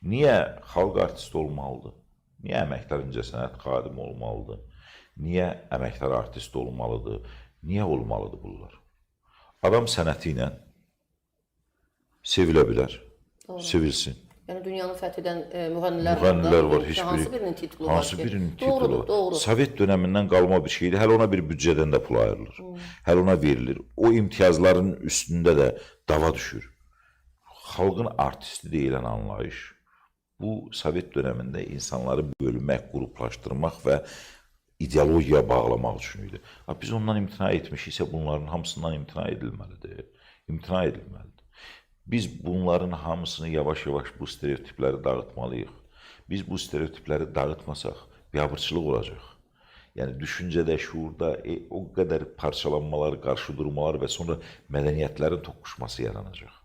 Niyə xalq artisti olmalıdır? Niyə əməkdar incəsənət xadimi olmalıdır? Niyə əməkdar artist olmalıdır? Niyə olmalıdır bunlar? Adam sənəti ilə sevilə bilər, sevilsin. Yəni dünyanı fəth edən müğənnilər var, heç hansı birinin titulu var ki? Hansı birinin titulu? Doğrudur, doğru. Sovet dönəmindən qalma bir şeydir. Hələ ona bir büdcədən də pul ayrılır. Hələ ona verilir. O imtiyazların üstündə də dava düşür. Xalqın artisti deyilən anlayış bu Sovet dönəmində insanları bölmək, qruplaşdırmaq və ideologiyaya bağlamaq üçün idi. Biz ondan imtina etmişiksə bunların hamısından imtina edilməlidir. İmtina edilməlidir. Biz bunların hamısını yavaş-yavaş bu stereotipləri dağıtmalıyıq. Biz bu stereotipləri dağıtmasaq biabırçılıq olacaq. Yəni düşüncədə, şuurda o qədər parçalanmalar, qarşıdurmalar və sonra mədəniyyətlərin toqquşması yaranacaq.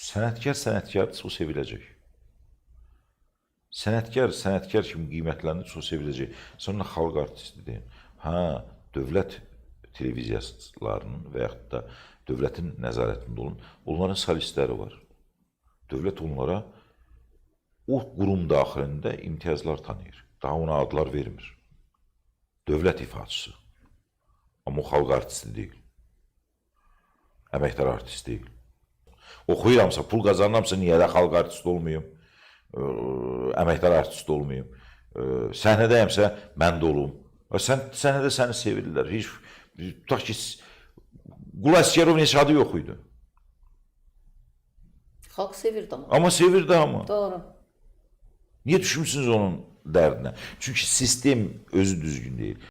Sənətkar sənətkardır, o seviləcək. Sənətkar sənətkar kimi qiymətləndir, o seviləcək. Sonra xalq artistidir. Dövlət televiziyaslarının və yaxud da dövlətin nəzarətində olun, onların solistləri var. Dövlət onlara o qurum daxilində imtiyazlar tanıyır. Daha ona adlar vermir. Dövlət ifaçısı. Amma o xalq artisti deyil. Əməkdar artist deyil. Oxuyuramsa, pul qazanıramsa, niyə də xalq artisti olmayım? Əməkdar artist olmayım? Səhnədəyəmsə, mən də olum. Səhnədə səni sevirlər. Tutaq ki, Qul Əsgərov neçə adı yox idi. Xalq sevirdi amma. Amma sevirdi amma. Doğru. Niyə düşmüsünüz onun dərdinə? Çünki sistem özü düzgün deyil.